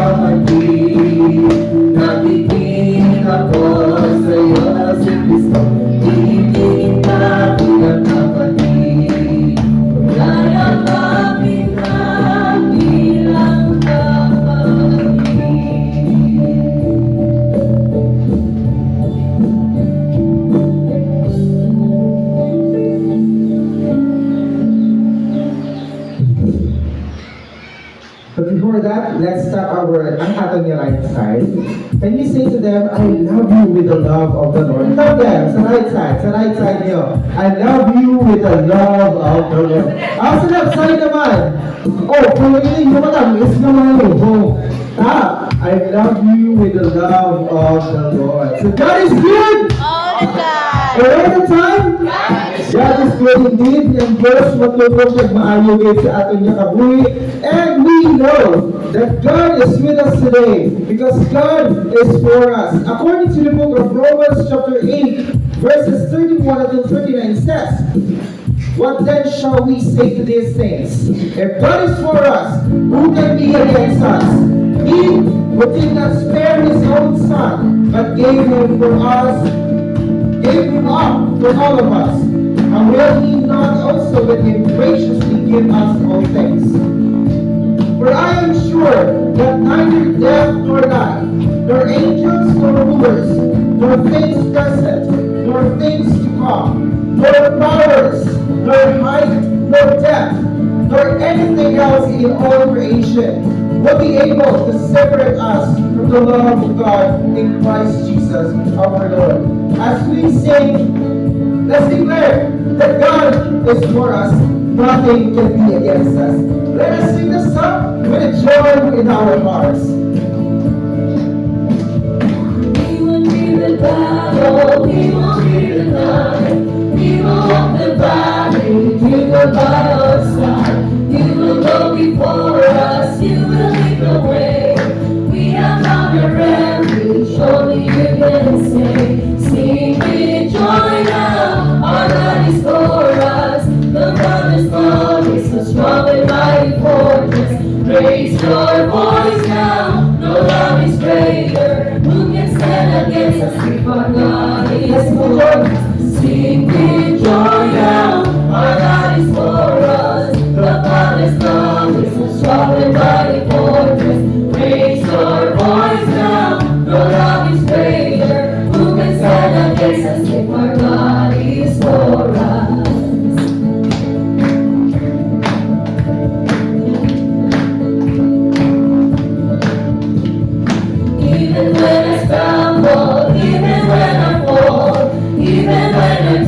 kapatid. Nakikinig ako sa'yo si Kristo. Iibigin ka bilang kapatid. Kaya kami na bilang kapatid. But before that, let's stop our ang ating right side. Can you say to them, I love you with the love of the Lord? Tell them, sa right side niyo. I love you with the love of the Lord. Sa left side naman. Oh, kung hindi mo alam, is naman yung tap. I love you with the love of the Lord. So God is good! All the time. All the time? God is good indeed. And Diyos matutong nagmaayo sa ating niya kabuhi. And we know that God is with us today because God is for us. According to the book of Romans chapter 8, verses 31 until 39 says, what then shall we say to these things? If God is for us, who can be against us? He who did not spare his own son, but gave him for us, gave him up for all of us. And will he not also with him graciously give us all things? For I am sure that neither death nor life, nor angels nor rulers, nor things present, nor things to come, nor powers, nor height, nor depth, nor anything else in all creation will be able to separate us from the love of God in Christ Jesus our Lord. As we sing, let's declare that God is for us, nothing can be against us. Let us sing this song with joy in our hearts. We will be the battle, we will be the night. We will walk the valley, you will by our side. You will go before us, you will lead the way. We have found a refuge, only you can say. Sing with joy now, our God is for us. The promised God is a strong and mighty fortress. Raise your voice now, no love is greater. Who can stand against us if our God is for us? Sing with joy now, our God is for us. The promised God is a strong and mighty fortress. Raise your voice now, no love is greater. Who can stand against us if our God is for us? Even when I stumble, even when I fall, even when I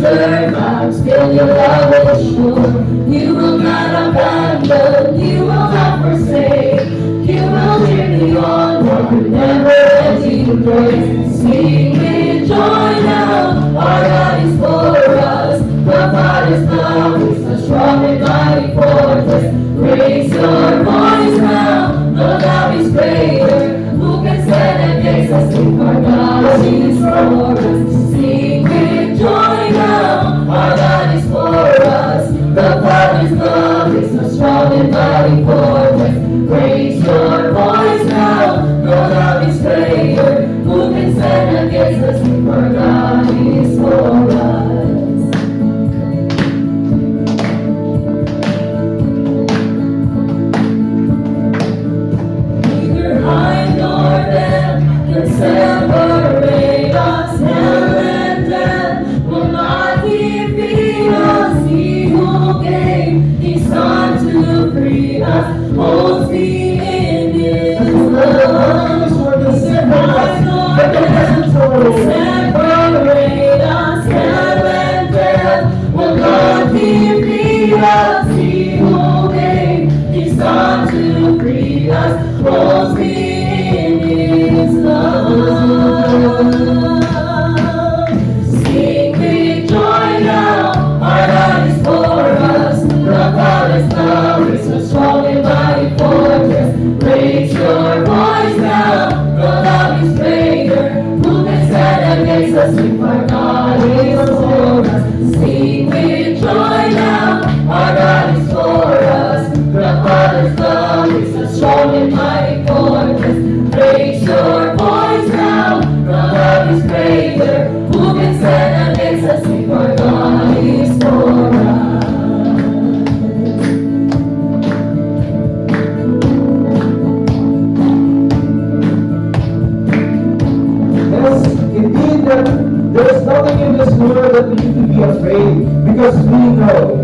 that there's nothing in this world that we need to be afraid because we know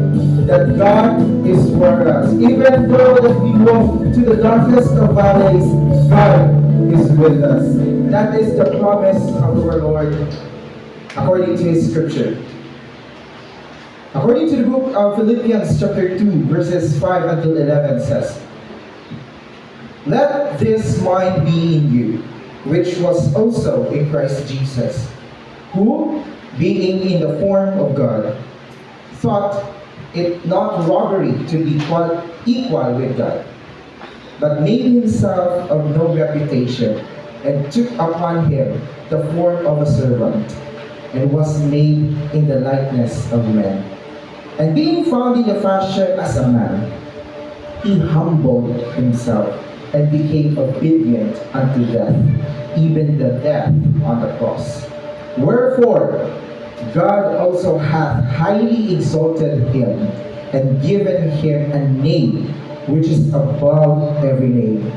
that God is for us. Even though that we walk to the darkest of valleys, God is with us. That is the promise of our Lord according to His scripture. According to the book of Philippians chapter 2, verses 5 until 11 says, "Let this mind be in you, which was also in Christ Jesus, who, being in the form of God, thought it not robbery to be equal with God, but made himself of no reputation, and took upon him the form of a servant, and was made in the likeness of men. And being found in the fashion as a man, he humbled himself, and became obedient unto death, even the death on the cross. Wherefore, God also hath highly exalted him, and given him a name which is above every name,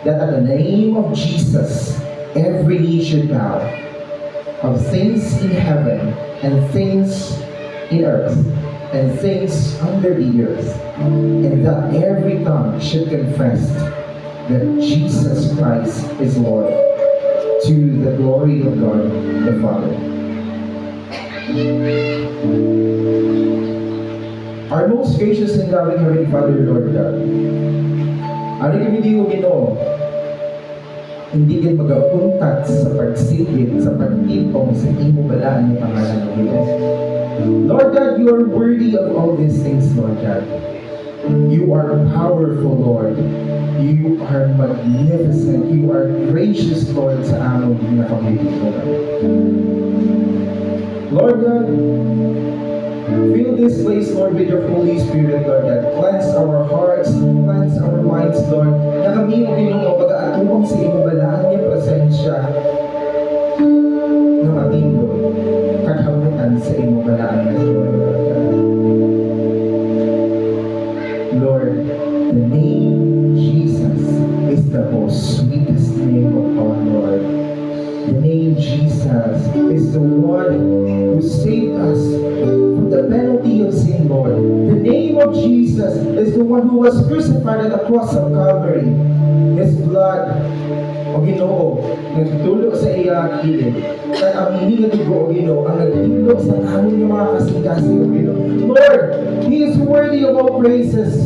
that at the name of Jesus every knee should bow, of things in heaven, and things in earth, and things under the earth, and that every tongue should confess that Jesus Christ is Lord, to the glory of God the Father." Our most gracious and loving Heavenly Father, Lord God, ano kami di ko Ginoo, hindi ka magapuntat sa pagsigit, sa pagtipong, sa imo balaan ng pangalan ng Ginoo. Lord God, you are worthy of all these things, Lord God. You are powerful, Lord. You are magnificent. You are gracious, Lord, sa among ginapamilikuran. Lord God, fill this place, Lord, with your Holy Spirit, Lord God. Cleanse our hearts, cleanse our minds, Lord. Na kami o Ginoo, pag-aatuwang sa imo balaan niya presensya na matindog, kakamutan sa imo balaan niya, Lord God. Lord, the name Jesus is the most sweetest name of all, Lord. The name Jesus is the one who saved us from the penalty of sin, Lord. The name of Jesus is the one who was crucified at the cross of Calvary. His blood, o Ginoo, nagtulo sa iya kilid. At ang hindi nga dugo, o Ginoo, ang nagtulo sa amin yung mga kasing-kasing, o Ginoo. Lord, He is worthy of all praises.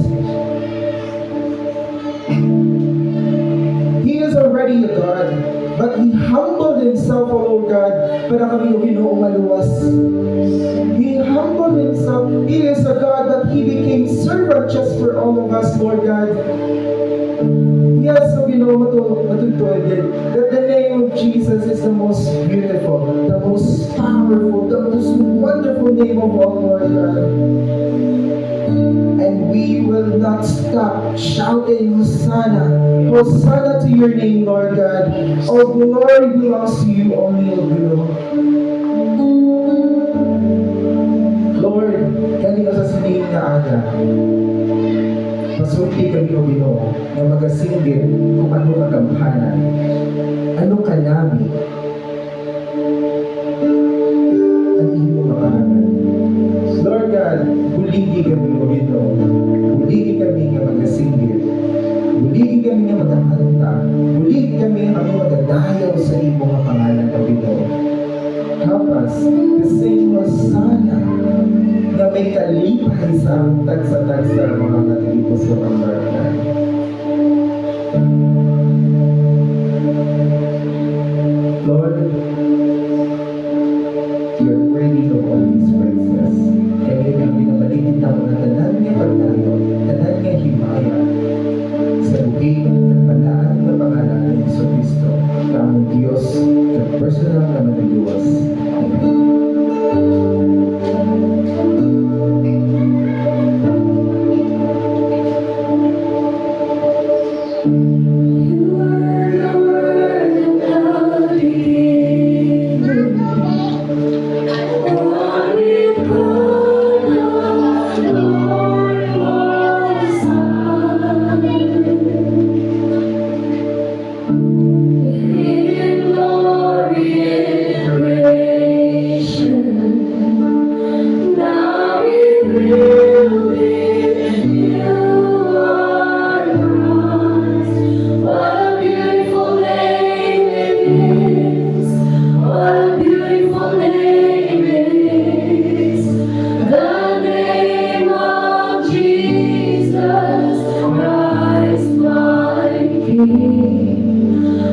He is already a God, but He humbled Himself, O Lord God, para kami, O Ginoo, maluwas. He humbled Himself. He is a God, but He became servant just for all of us, Lord God. Yes, O Ginoo, matutuwa din that the name of Jesus is the most beautiful, the most powerful, the most wonderful name of all, Lord God. And we will not stop shouting, Hosanna, Hosanna to your name, Lord God. All glory belongs to you only, O Ginoo. Lord, kanina sa sining na aga, masulti kami, O Ginoo, na magasinggit kung ano kagamhanan, ano kanami, ang iyong makahanan. Lord God, buligi kami, O Ginoo. Buligi kami nga magasinggit. Buligi kami nga magahanta. Buligi kami nga magadayaw sa iyong mga pangalan, O Ginoo. Help us to sing Hosanna na may kalipay sa tagsa-tagsa mga natigipos sa pangbaratan. Lord, you are worthy of all these praises. Kaya kami pinapalitin na mga tanan niya pagtayo, tanan niya himaya, sa bukid at palaan na pangalan ng Iso Cristo, na ang Diyos at personal na manayuwas. Amen.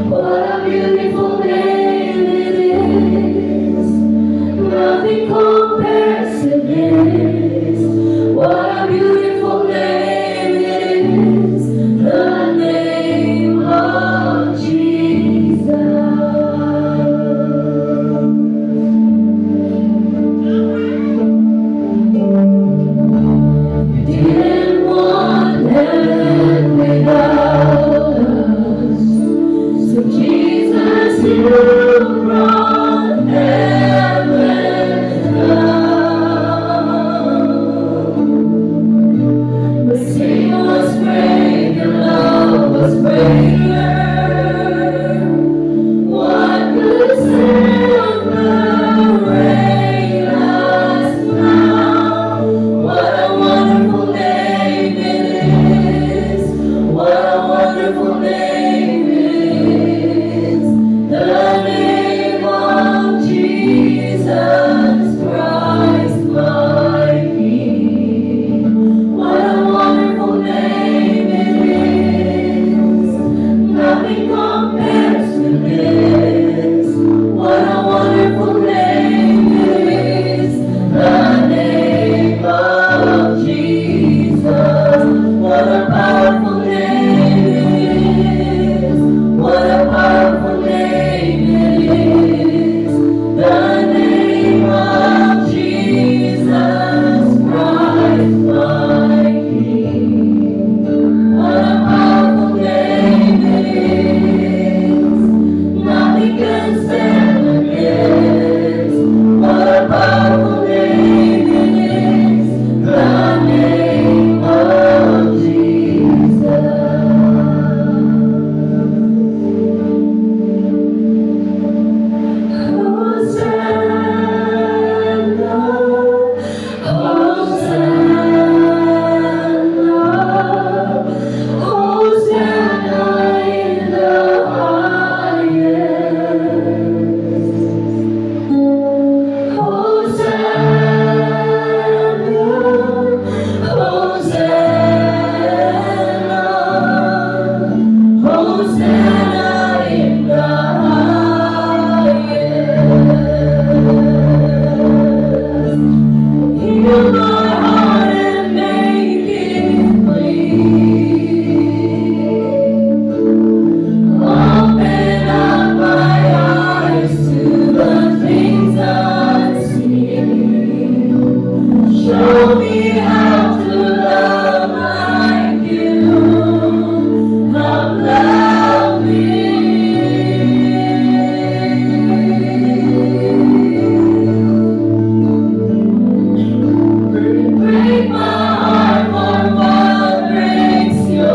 What a beautiful name it is. Nothing compares to this. What a beautiful name it is. The name of Jesus. Didn't want heaven without us. So Jesus, you brought heaven down. But sin was great and love was greater. What could separate us now? What a wonderful name it is. What a wonderful name it is. The name of Jesus Christ, my King. What a wonderful name it is. Nothing compares to this. What a wonderful name it is. The name of Jesus. What a powerful name it is. What a powerful name it is. The name of Jesus Christ, my King. What a powerful name it is. Nothing can stand against. What a powerful name it is. The name of Jesus. Hosanna, Hosanna, Hosanna in the highest. Hosanna, Hosanna, Hosanna in the highest. Heal my heart and make it clean. Open up my eyes to the things unseen. Show me how to love like you have loved me. Break my heart for what breaks yours.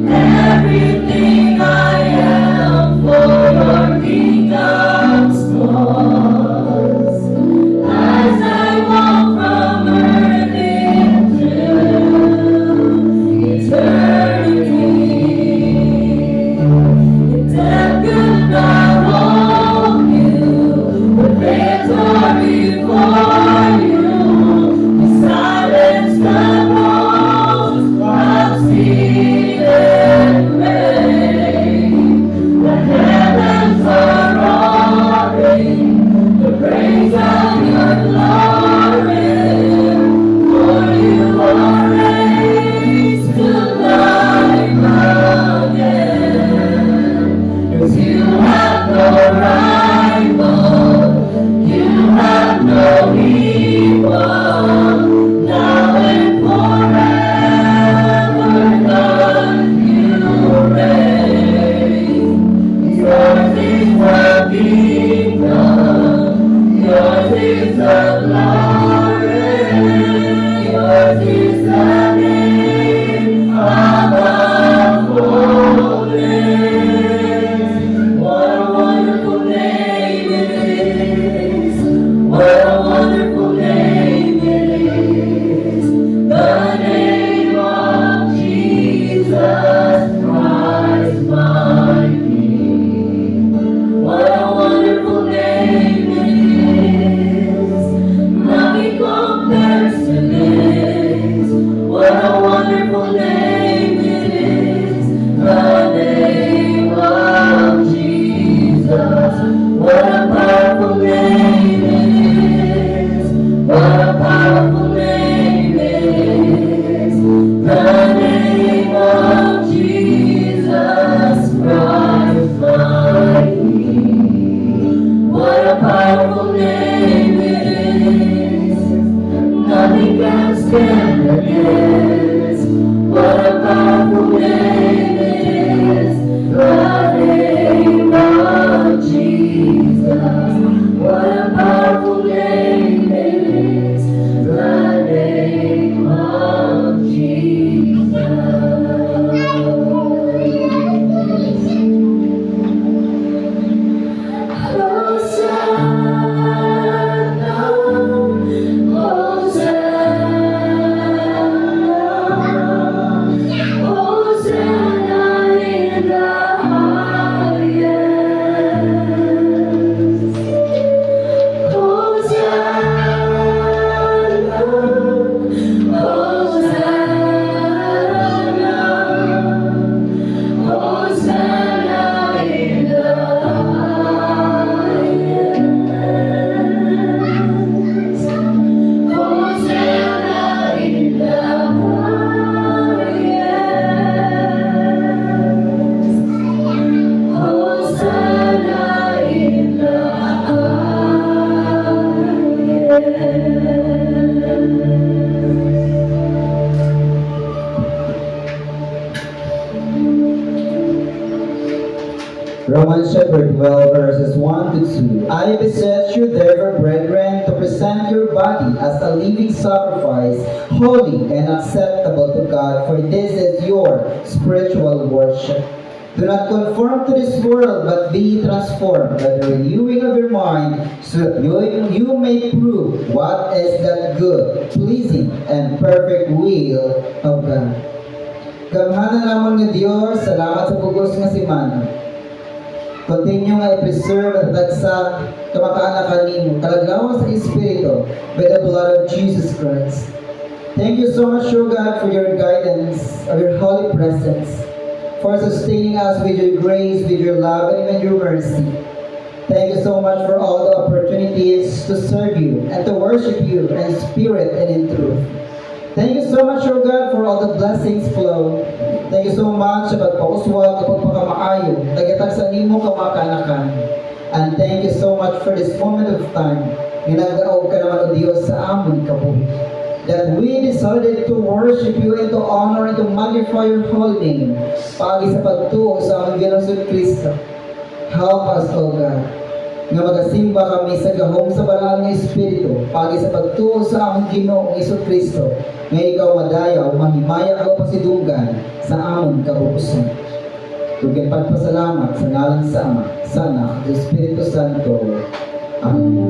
Everything I am for your kingdom's cause. As I walk from earth into eternity, if death could not hold you, the veils are before you. You silence the walls of sin and rain. The heavens are roaring the praise of your glory. For you are raised to life again. 'Cause you have no rival, you have no equal. Now and forever, God What a powerful name it is, the name of Jesus. What a powerful name it is, the name of Jesus. Romans chapter 12 verses 1 to 2. I beseech you therefore, brethren, to present your body as a living sacrifice, holy and acceptable to God, for this is your spiritual worship. Do not conform to this world, but be ye transformed by the renewing of your mind, so that you may prove what is that good, pleasing, and perfect will of God. Gamhanan namon nga Diyos, salamat sa pugos nga simana. Continue nga i-preserve at tagsa kamakaanakan nimo, kalaglawan sa Espiritu, by the blood of Jesus Christ. Thank you so much, O God, for your guidance, of your holy presence, for sustaining us with your grace, with your love, and even your mercy. Thank you so much for all the opportunities to serve you and to worship you in spirit and in truth. Thank you so much, O God, for all the blessings flow. Thank you so much sa pagpauswag at pagpakamaayo, tagatag sa nimo kamakanakan. And thank you so much for this moment of time. Ginagaog ka naman, O Diyos, sa amon kabuhi. That we decided to worship you and to honor and to magnify your holy name. Pagi sa pagtuo sa amon Ginoong Kristo. Help us, O God, nga magasimba kami sa gahom sa banal nga Espiritu, pagi sa pagtuo sa among Ginoong Kristo, nga ikaw madayaw, mahimaya o pasidunggan sa amon kapupusan. Tugay pagpasalamat sa ngalan sa Ama, sa Anak, sa Espiritu Santo. Amen.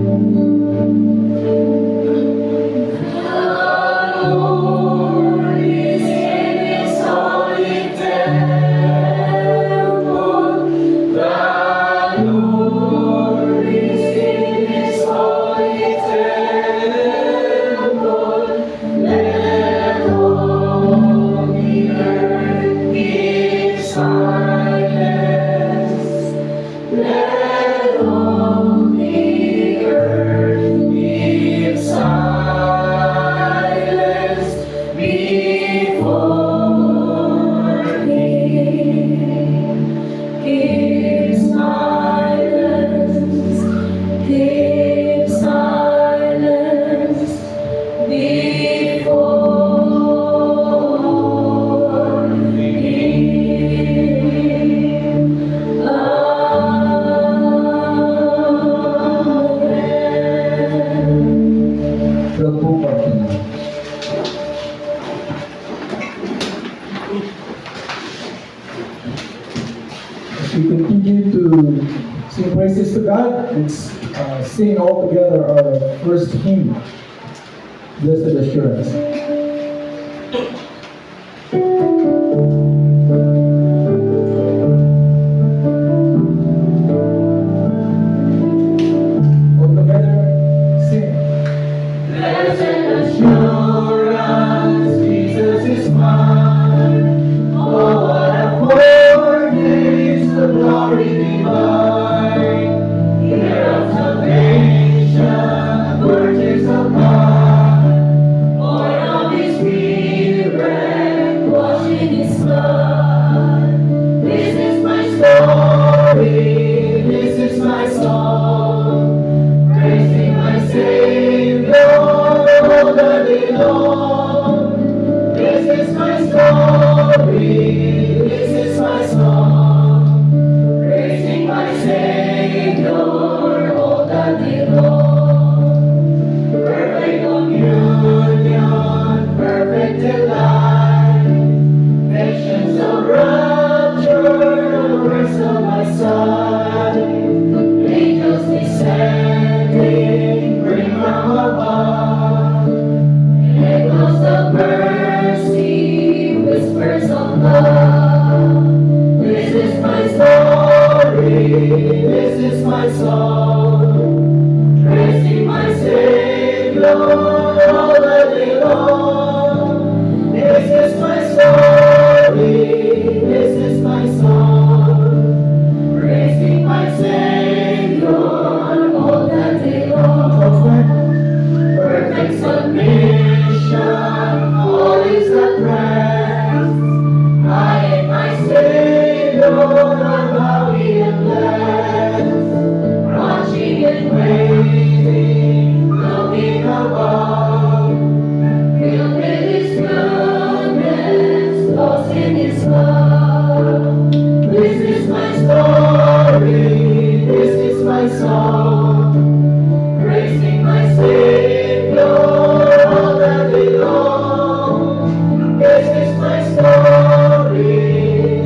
We continue to sing praises to God. Let's sing all together our first hymn, Blessed Assurance. All together, sing. Blessed assurance, Jesus is mine. Oh, what a foretaste of glory divine. Year of salvation, purchase of God, born of His Spirit. This is my song, praising my Savior all the day long. This is my story, this is my song, praising my Savior all the day long. Perfect submission, all is at rest. I and my Savior are bowing and blessed, watching and waiting, looking above, filled with His goodness, lost in His love. This is my story, this is my song, praising my Savior all the day long. This is my story,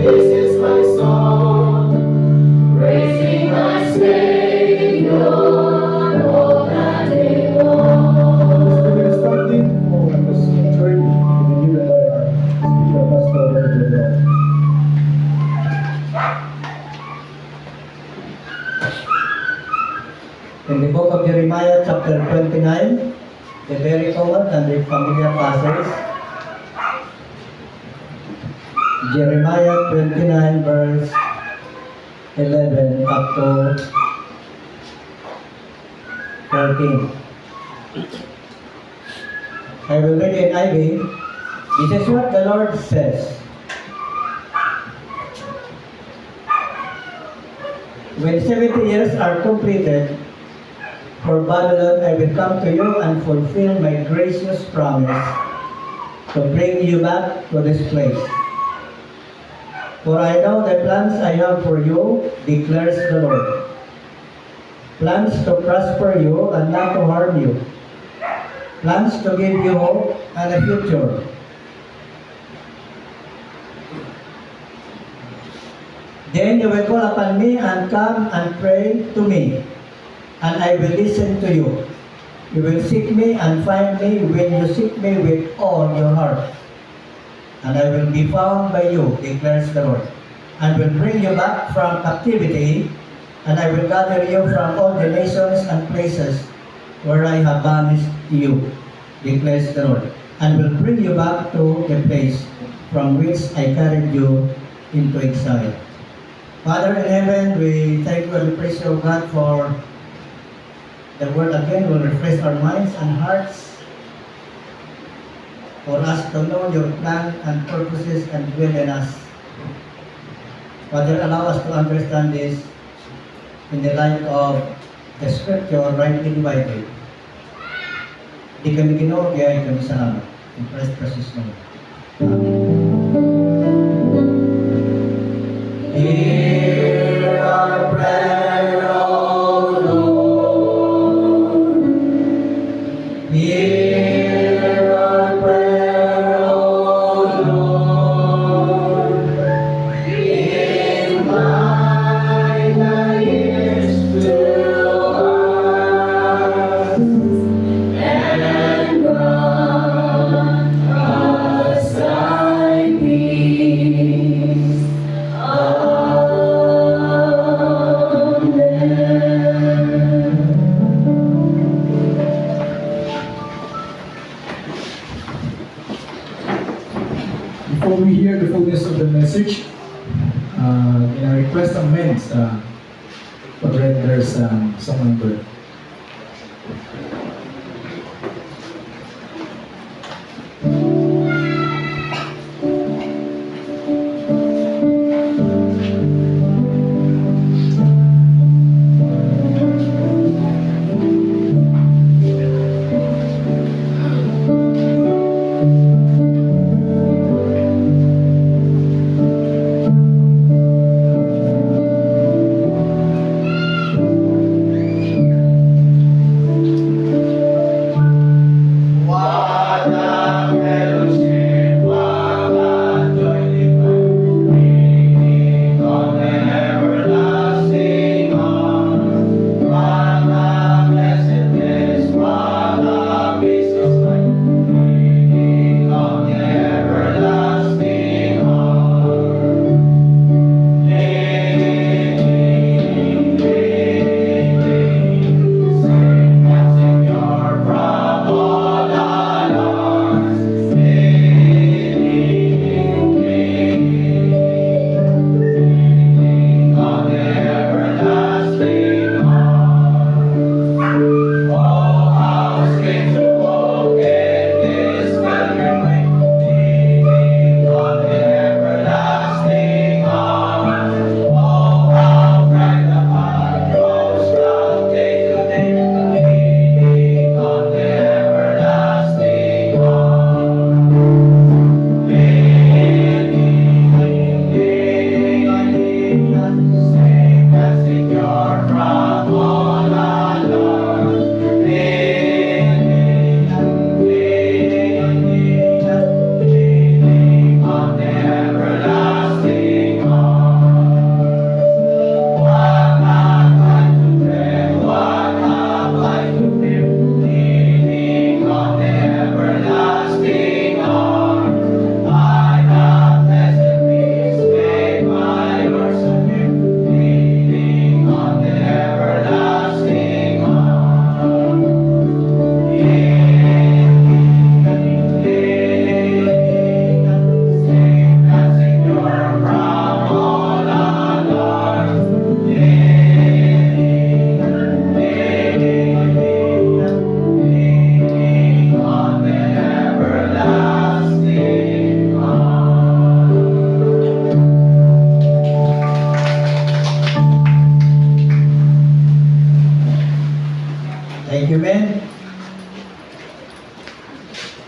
this is my song, praising my Savior all the day long. We're starting for the church in the year that our spiritual pastor very well. In the book of Jeremiah, chapter 29, the very common and the familiar passage. Jeremiah 29, verse 11 up to 13. I will read in NIV. This is what the Lord says. When 70 years are completed, for Babylon, I will come to you and fulfill my gracious promise to bring you back to this place. For I know the plans I have for you, declares the Lord. Plans to prosper you and not to harm you. Plans to give you hope and a future. Then you will call upon me and come and pray to me, and I will listen to you. You will seek me and find me when you seek me with all your heart. And I will be found by you, declares the Lord, and will bring you back from captivity, and I will gather you from all the nations and places where I have banished you, declares the Lord, and will bring you back to the place from which I carried you into exile. Father in heaven, we thank you and we praise you, God, for the word again will refresh our minds and hearts for us to know your plan and purposes and dwell in us. Father, allow us to understand this in the light of the scripture rightly divided. Di kami Ginoo, kaya kami salamat. In Christ's precious name. Hear our prayer, O Lord. Hear our prayer, O Lord. Incline thy ears to us, and grant us thy peace. Before we hear the fullness of the message, in a request amends, already there's someone good.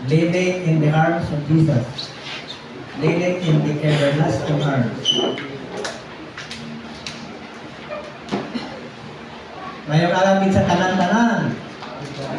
Living in the arms of Jesus. Living in the everlasting arms. Ngayong alamig sa tanan-tanan,